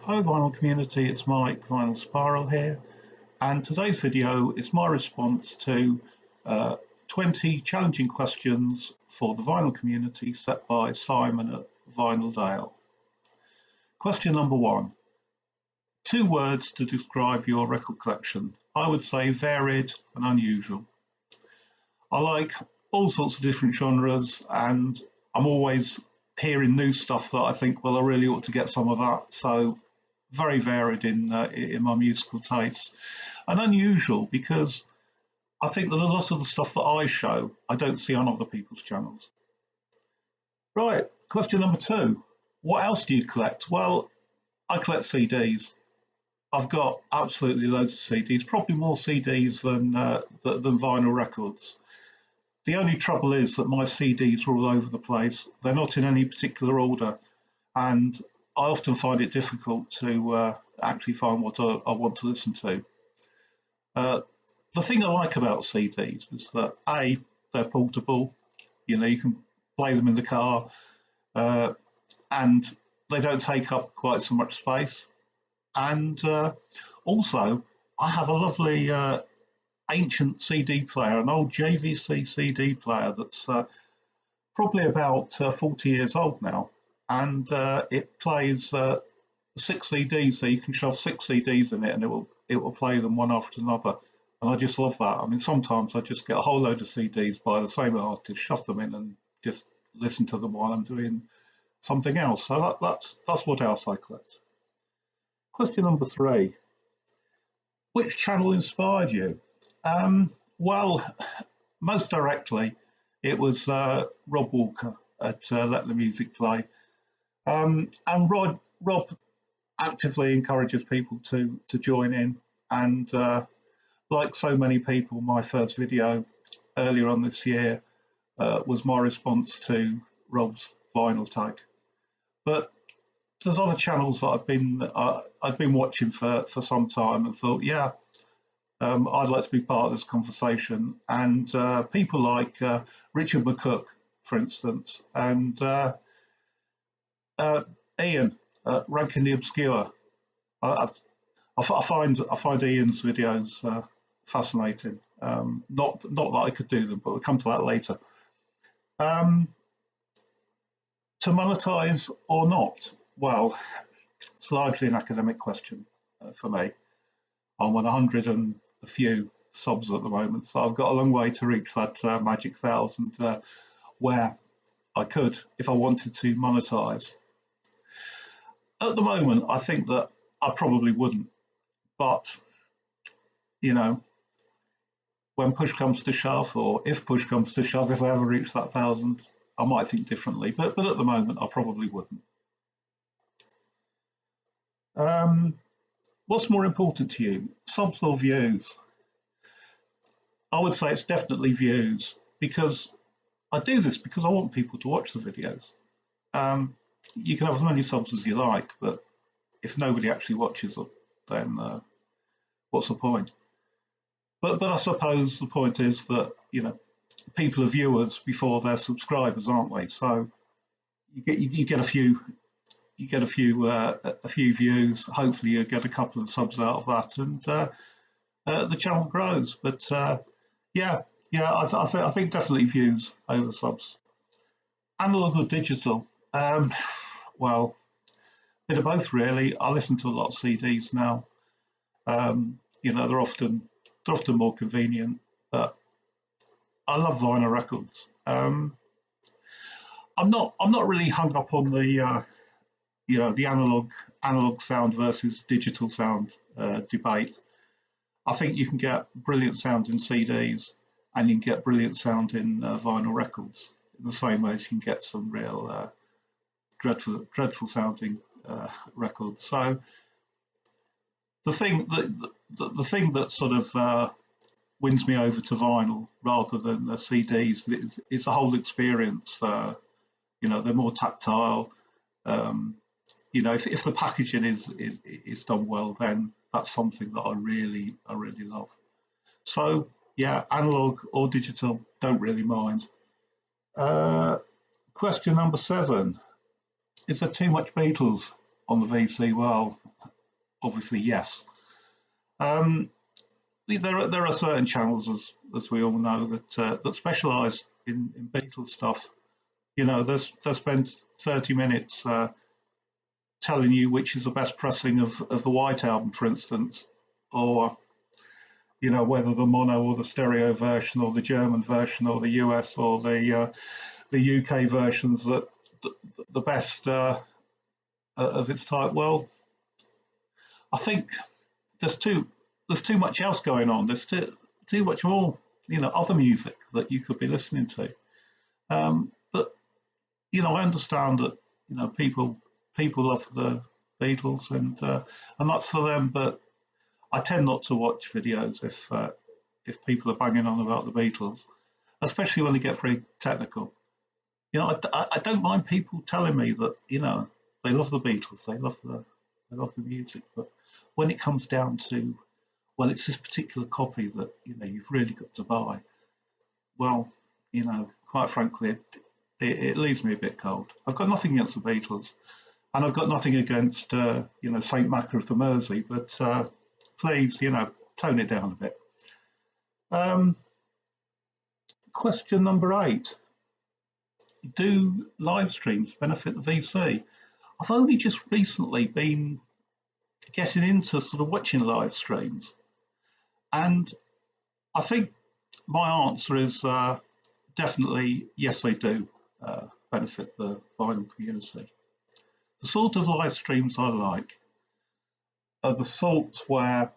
Hi vinyl community, it's Mike Vinyl Spiral here, and today's video is my response to uh, 20 challenging questions for the vinyl community set by Simon at Vinyl Dale. Question number one, 2 words to describe your record collection. I would say varied and unusual. I like all sorts of different genres, and I'm always hearing new stuff that I think, well, I really ought to get some of that. So very varied in my musical tastes, and unusual because I think that a lot of the stuff that I show I don't see on other people's channels. Right, question number two. What else do you collect? Well, I collect CDs. I've got absolutely loads of CDs, probably more CDs than vinyl records. The only trouble is that my CDs are all over the place. They're not in any particular order, and I often find it difficult to actually find what I want to listen to. The thing I like about CDs is that A, they're portable. You can play them in the car, and they don't take up quite so much space. And also, I have a lovely ancient CD player, an old JVC CD player that's probably about 40 years old now, and it plays 6 CDs, so you can shove 6 CDs in it, and it will play them one after another. And I just love that. I mean, sometimes I just get a whole load of CDs by the same artist, shove them in, and just listen to them while I'm doing something else. So that's what else I collect. Question number three: which channel inspired you? Well, most directly, it was Rob Walker at Let the Music Play. And Rob actively encourages people to join in. And like so many people, my first video earlier on this year was my response to Rob's vinyl tag. But there's other channels that I've been watching for some time and thought, yeah, I'd like to be part of this conversation. And people like Richard McCook, for instance, and Ian, Ranking the Obscure. I find Ian's videos fascinating. Not that I could do them, but we'll come to that later. To monetize or not? Well, it's largely an academic question for me. I'm on 100 and a few subs at the moment, so I've got a long way to reach that magic 1,000 where I could, if I wanted to, monetize. At the moment, I think that I probably wouldn't, but when push comes to shove, or if push comes to shove, if I ever reach that 1,000, I might think differently. But at the moment, I probably wouldn't. What's more important to you, subs or views? I would say it's definitely views, because I do this because I want people to watch the videos. You can have as many subs as you like, but if nobody actually watches them, then what's the point? But I suppose the point is that people are viewers before they're subscribers, aren't they? So you get a few views. Hopefully, you get a couple of subs out of that, and the channel grows. But yeah, I think definitely views over subs. Analog or digital? Well, a bit of both really. I listen to a lot of CDs now. They're often more convenient, but I love vinyl records. I'm not really hung up on the the analog sound versus digital sound debate. I think you can get brilliant sound in CDs, and you can get brilliant sound in vinyl records in the same way as you can get some real dreadful sounding records. So the thing that sort of wins me over to vinyl rather than CDs is the whole experience. They're more tactile. If the packaging is done well, then that's something that I really love. So yeah, analog or digital, don't really mind. Question number 7: is there too much Beatles on the VC? Well, obviously yes. Um, there are certain channels, as we all know, that specialise in Beatles stuff. You know, they spend 30 minutes telling you which is the best pressing of the White Album, for instance, or you know whether the mono or the stereo version or the German version or the US or the UK versions that the best of its type. Well, I think there's too much else going on. There's too much more, you know, other music that you could be listening to. But you know, I understand that you know people love the Beatles and that's for them. But I tend not to watch videos if people are banging on about the Beatles, especially when they get very technical. You know, I don't mind people telling me that you know they love the Beatles, they love the music, but when it comes down to well, it's this particular copy that you know you've really got to buy. Well, you know, quite frankly, it leaves me a bit cold. I've got nothing against the Beatles, and I've got nothing against you know Saint Macca of the Mersey, but please, you know, tone it down a bit. Um, Question number 8: do live streams benefit the VC? I've only just recently been getting into sort of watching live streams, and I think my answer is definitely yes, they do benefit the vinyl community. The sort of live streams I like are the sorts where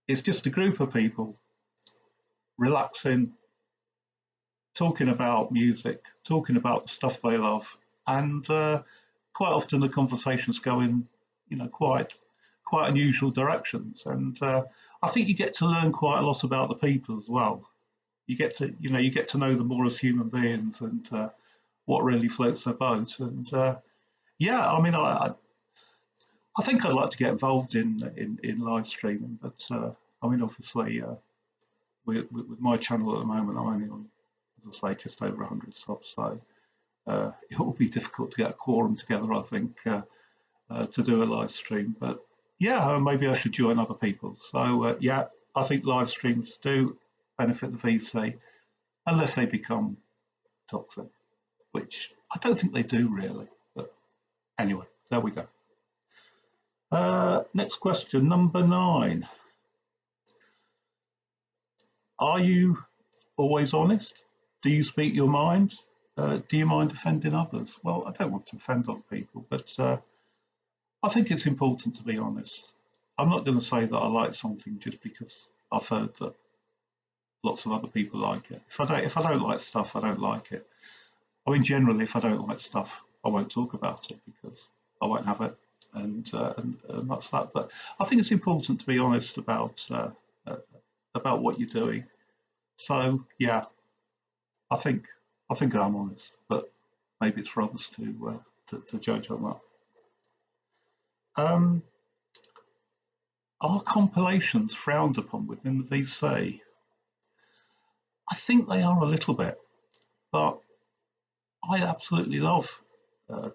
it's just a group of people relaxing, talking about music, talking about the stuff they love, and quite often the conversations go in, you know, quite unusual directions. And I think you get to learn quite a lot about the people as well. You get to, you know, you get to know them more as human beings and what really floats their boat. And yeah, I mean, I think I'd like to get involved in live streaming, but I mean, obviously, with my channel at the moment, I'm only on, as I say, just over 100 subs, so it will be difficult to get a quorum together, I think, to do a live stream. But yeah, maybe I should join other people. So yeah, I think live streams do benefit the VC, unless they become toxic, which I don't think they do really. But anyway, there we go. Next question, number 9. Are you always honest? Do you speak your mind? Do you mind offending others? Well, I don't want to offend other people, but I think it's important to be honest. I'm not going to say that I like something just because I've heard that lots of other people like it. If I don't like stuff, I don't like it. I mean, generally, if I don't like stuff, I won't talk about it because I won't have it, and that's that. But I think it's important to be honest about what you're doing. So yeah, I think I'm honest, but maybe it's for others to judge on that. Are compilations frowned upon within the VC? I think they are a little bit, but I absolutely love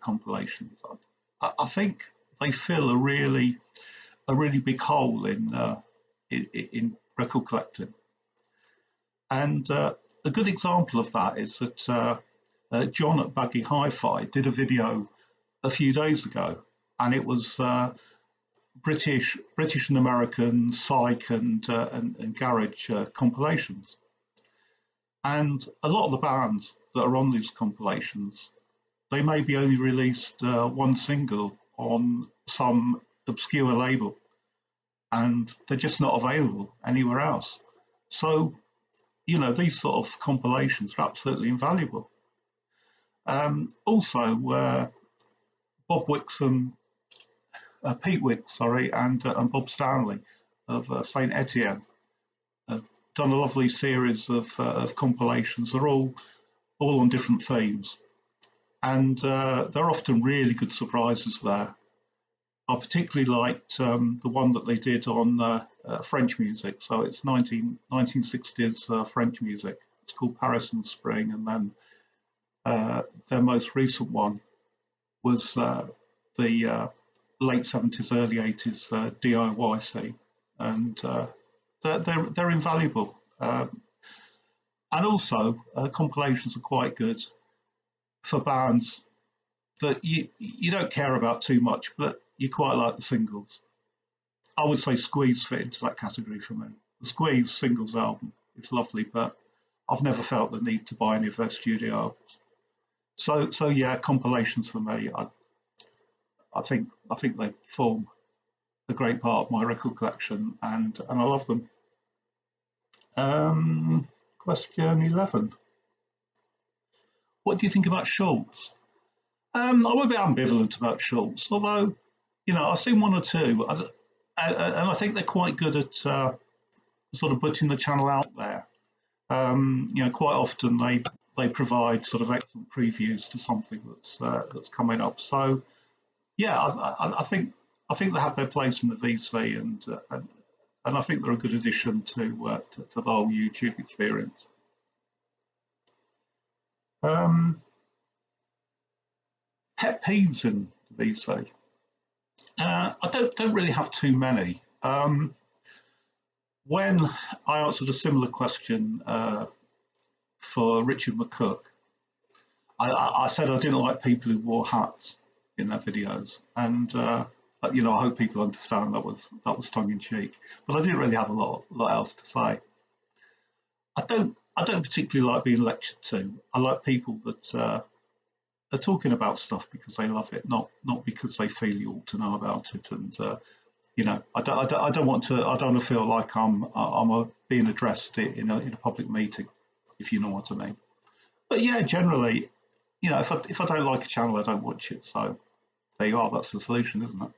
compilations. I think they fill a really big hole in record collecting. And a good example of that is that John at Buggy Hi-Fi did a video a few days ago, and it was British and American psych and garage compilations. And a lot of the bands that are on these compilations, they maybe only released one single on some obscure label, and they're just not available anywhere else. So, you know, these sort of compilations are absolutely invaluable. Also, Bob Wixom, Pete Wicks, sorry, and Bob Stanley of Saint Etienne have done a lovely series of compilations. They're all on different themes, and they're often really good surprises there. I particularly liked the one that they did on French music. So it's 1960s French music. It's called Paris in Spring, and then their most recent one was the late 70s, early 80s DIY scene, and they're invaluable. And also, compilations are quite good for bands that you don't care about too much, but you quite like the singles. I would say Squeeze fit into that category for me. The Squeeze singles album is lovely, but I've never felt the need to buy any of their studio albums. So yeah, compilations for me. I think they form a great part of my record collection, and I love them. Question 11. What do you think about Schulz? I'm a bit ambivalent about Schulz, although, I've seen one or two, and I think they're quite good at sort of putting the channel out there. Quite often they provide sort of excellent previews to something that's coming up. So, yeah, I think they have their place in the VC, and I think they're a good addition to the whole YouTube experience. Pet peeves in the VC. I don't really have too many. When I answered a similar question for Richard McCook, I said I didn't like people who wore hats in their videos, and I hope people understand that was tongue in cheek. But I didn't really have a lot else to say. I don't particularly like being lectured to. I like people that are talking about stuff because they love it, not because they feel you ought to know about it. And I don't want to feel like I'm being addressed in a public meeting, if you know what I mean. But yeah, generally, if I don't like a channel, I don't watch it. So there you are. That's the solution, isn't it?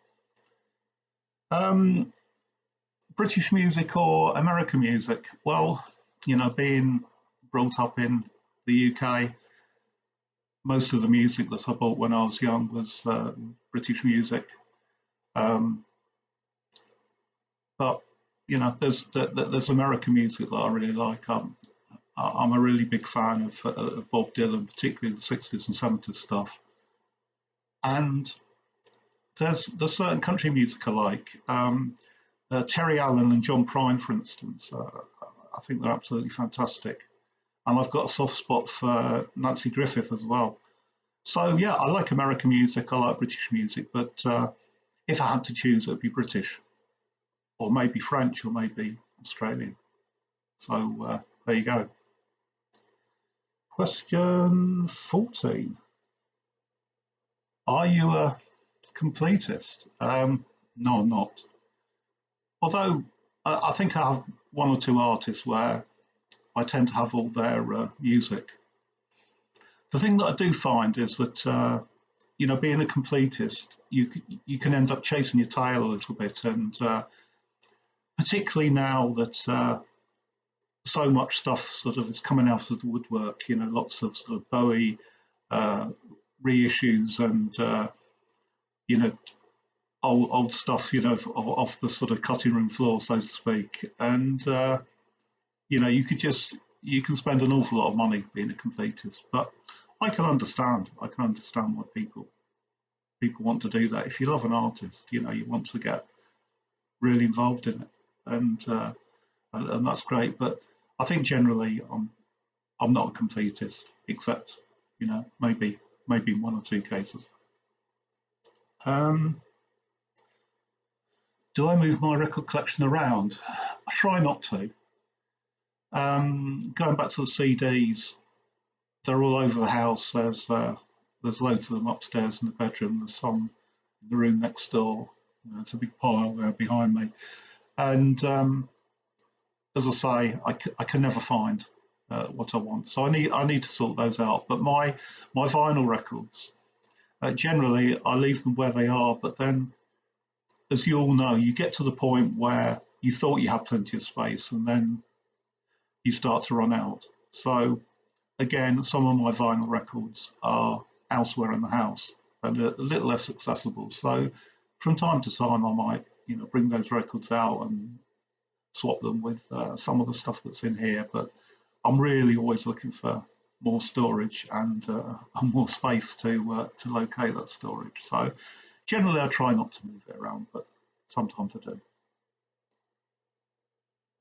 British music or American music? Well, being brought up in the UK, most of the music that I bought when I was young was British music. But there's American music that I really like. I'm a really big fan of Bob Dylan, particularly the 60s and 70s stuff. And there's certain country music I like. Terry Allen and John Prine, for instance, I think they're absolutely fantastic. And I've got a soft spot for Nancy Griffith as well. So yeah, I like American music, I like British music, but if I had to choose, it would be British, or maybe French, or maybe Australian. So there you go. Question 14. Are you a completist? No, I'm not. Although I think I have one or two artists where I tend to have all their music. The thing that I do find is that being a completist, you can end up chasing your tail a little bit, and particularly now that so much stuff sort of is coming out of the woodwork. Lots of sort of Bowie reissues and old stuff, off the sort of cutting room floor, so to speak. And you can spend an awful lot of money being a completist, but I can understand why people want to do that. If you love an artist, you want to get really involved in it, and that's great. But I think generally I'm not a completist, except maybe in one or two cases. Do I move my record collection around? I try not to. Going back to the CDs, they're all over the house. There's loads of them upstairs in the bedroom. There's some in the room next door. There's a big pile there behind me. And as I say, I can never find what I want. So I need to sort those out. But my vinyl records, generally I leave them where they are. But then, as you all know, you get to the point where you thought you had plenty of space, and then you start to run out. So again, some of my vinyl records are elsewhere in the house and a little less accessible. So from time to time, I might bring those records out and swap them with some of the stuff that's in here. But I'm really always looking for more storage and more space to locate that storage. So Generally, I try not to move it around, but sometimes I do.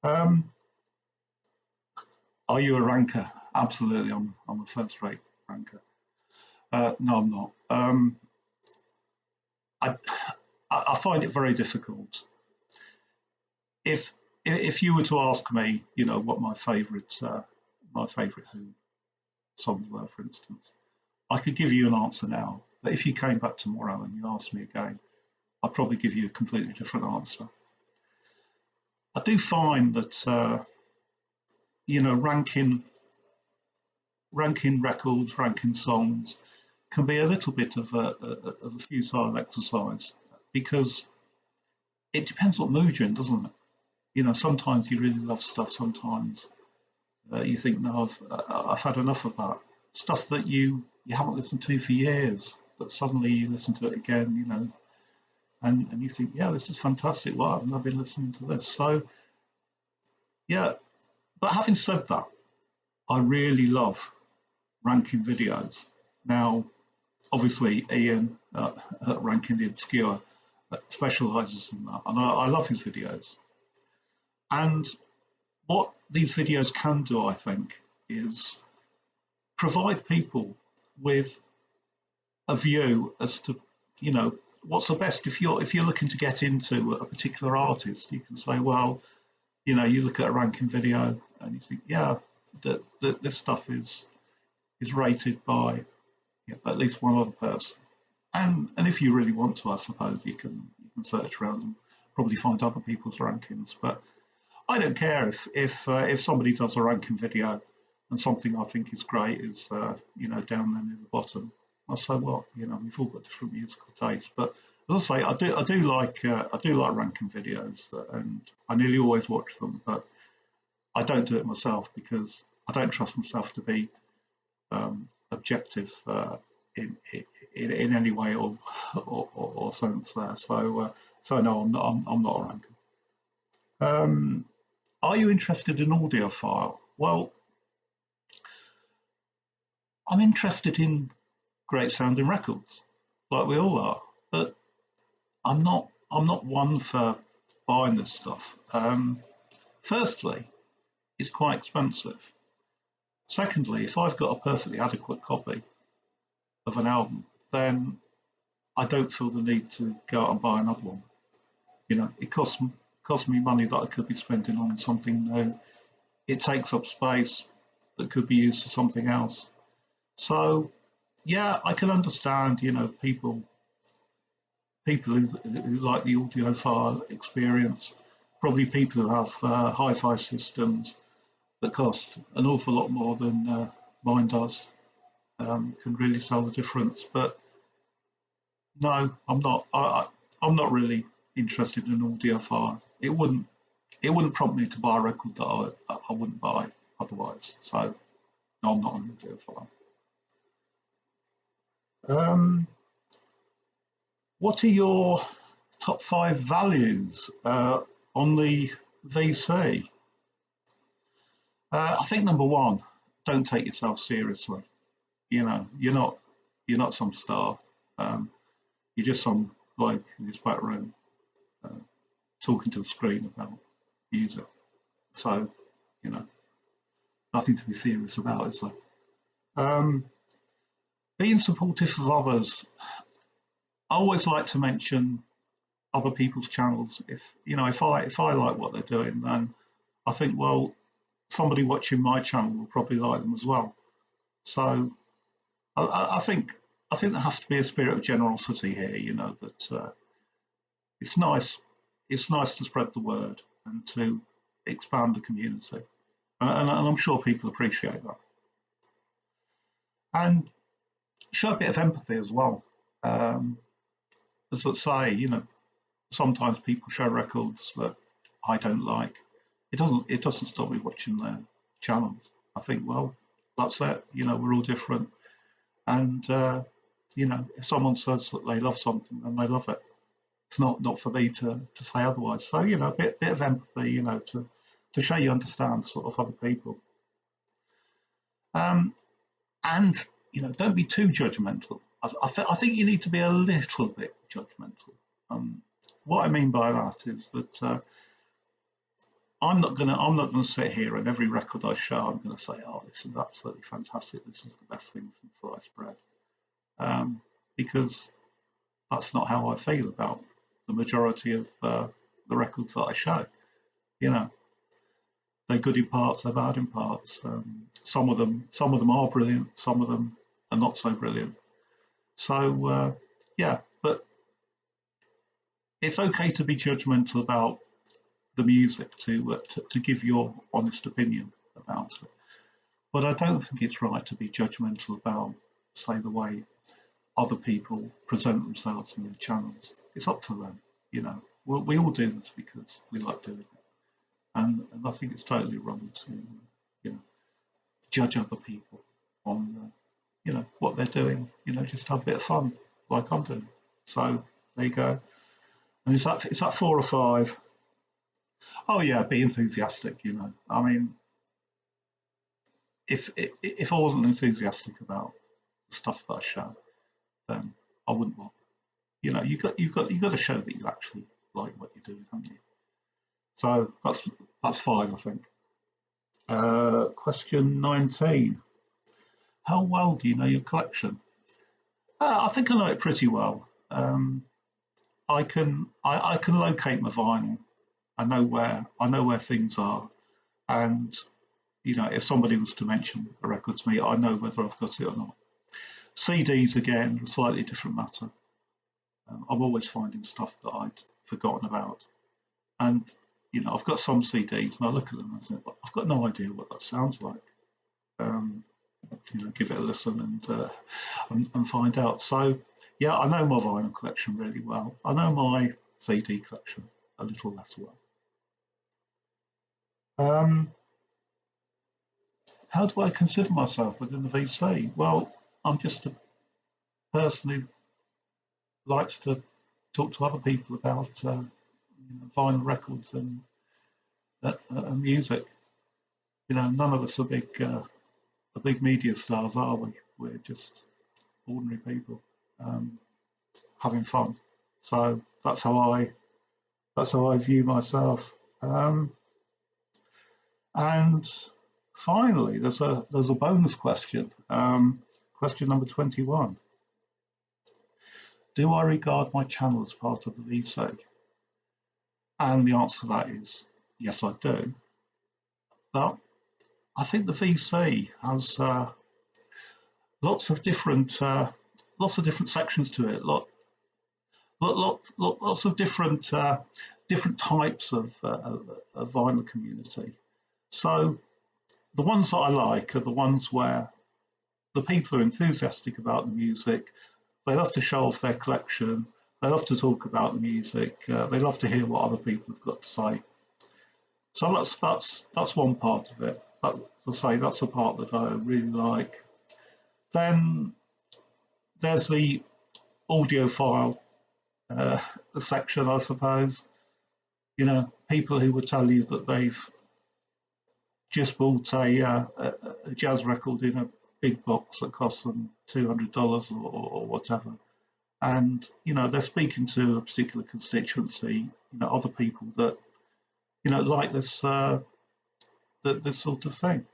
Um, are you a ranker? Absolutely, I'm a first-rate ranker. No, I'm not. I I find it very difficult. If if you were to ask me, what my favourite Who songs were, for instance, I could give you an answer now. But if you came back tomorrow and you asked me again, I'd probably give you a completely different answer. I do find that ranking records, ranking songs can be a little bit of a futile exercise because it depends what mood you're in, doesn't it? Sometimes you really love stuff. Sometimes you think, no, I've had enough of that stuff that you haven't listened to for years, but suddenly you listen to it again, and you think, yeah, this is fantastic. Wow, I've been listening to this. So yeah, but having said that, I really love ranking videos. Now, obviously, Ian at Ranking the Obscure specialises in that, and I love his videos. And what these videos can do, I think, is provide people with a view as to, what's the best if you're looking to get into a particular artist. You can say, well, you look at a ranking video and you think, yeah, that this stuff is rated by at least one other person. And if you really want to, I suppose you can search around and probably find other people's rankings. But I don't care if somebody does a ranking video and something I think is great is down there near the bottom. I'll say, well, we've all got different musical tastes, but as I say, I do like ranking videos, and I nearly always watch them, but I don't do it myself because I don't trust myself to be objective in any way or sense there. So no, I'm not a ranker. Are you interested in audiophile? Well, I'm interested in great sounding records, like we all are, but I'm not one for buying this stuff. Firstly, it's quite expensive. Secondly, if I've got a perfectly adequate copy of an album, then I don't feel the need to go out and buy another one. It costs me money that I could be spending on something new. It takes up space that could be used for something else. So yeah, I can understand, people who like the audiophile experience, probably people who have hi-fi systems that cost an awful lot more than mine does, can really tell the difference. But no, I'm not. I'm not really interested in audiophile. It wouldn't prompt me to buy a record that I wouldn't buy otherwise. So no, I'm not an audiophile. Um, what are your top 5 values on the VC? I think number one, don't take yourself seriously. You're not some star. Um, you're just some bloke in his back room uh, talking to a screen about music. So, you know, nothing to be serious about, is there? Um, being supportive of others. I always like to mention other people's channels. If I like what they're doing, then I think, well, somebody watching my channel will probably like them as well. So I think there has to be a spirit of generosity here. That it's nice to spread the word and to expand the community, and I'm sure people appreciate that. And show a bit of empathy as well. Um, as I say, sometimes people show records that I don't like. It doesn't stop me watching their channels. I think, well, that's it. We're all different, and if someone says that they love something, then they love it. It's not for me to say otherwise. So a bit of empathy, to show you understand sort of other people, um, and don't be too judgmental. I think you need to be a little bit judgmental. What I mean by that is that I'm not gonna sit here and every record I show I'm gonna say, oh, this is absolutely fantastic. This is the best thing since sliced bread, because that's not how I feel about the majority of the records that I show. You know, they're good in parts, they're bad in parts. Some of them are brilliant, some of them are not so brilliant. So yeah, but it's okay to be judgmental about the music, to give your honest opinion about it. But I don't think it's right to be judgmental about, say, the way other people present themselves in their channels. It's up to them, you know. We all do this because we like doing it, and I think it's totally wrong to, you know, judge other people on, you know, what they're doing. You know, just have a bit of fun, like I'm doing. So there you go. And is that 4 or 5? Oh yeah, be enthusiastic. You know, I mean, if I wasn't enthusiastic about the stuff that I show, then I wouldn't bother. You know, you've got to show that you actually like what you're doing, haven't you? So that's 5, I think. Question 19. How well do you know your collection? I think I know it pretty well. I can locate my vinyl. I know where things are, and you know, if somebody was to mention a record to me, I know whether I've got it or not. CDs again, a slightly different matter. I'm always finding stuff that I'd forgotten about, and you know, I've got some CDs, and I look at them and I think, I've got no idea what that sounds like. You know, give it a listen and find out. So yeah, I know my vinyl collection really well. I know my CD collection a little less well. How do I consider myself within the VC? Well, I'm just a person who likes to talk to other people about you know, vinyl records and music. You know, none of us are big media stars, are we? We're just ordinary people having fun. So that's how I view myself. And finally, there's a bonus question. Question number 21. Do I regard my channel as part of the VC? And the answer to that is yes, I do. But I think the VC has lots of different sections to it. Lots of different types of vinyl community. So the ones that I like are the ones where the people are enthusiastic about the music. They love to show off their collection. They love to talk about the music. They love to hear what other people have got to say. So that's one part of it. That, to say, that's a part that I really like. Then there's the audiophile section, I suppose. You know, people who would tell you that they've just bought a jazz record in a big box that costs them $200 or whatever, and you know, they're speaking to a particular constituency. You know, other people that, you know, like this this sort of thing.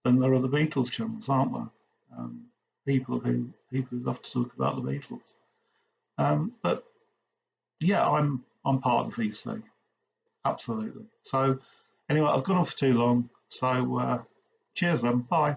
Then there are the Beatles channels, aren't there? People who love to talk about the Beatles. But yeah, I'm part of the VC, absolutely. So anyway, I've gone on for too long. So cheers then, bye.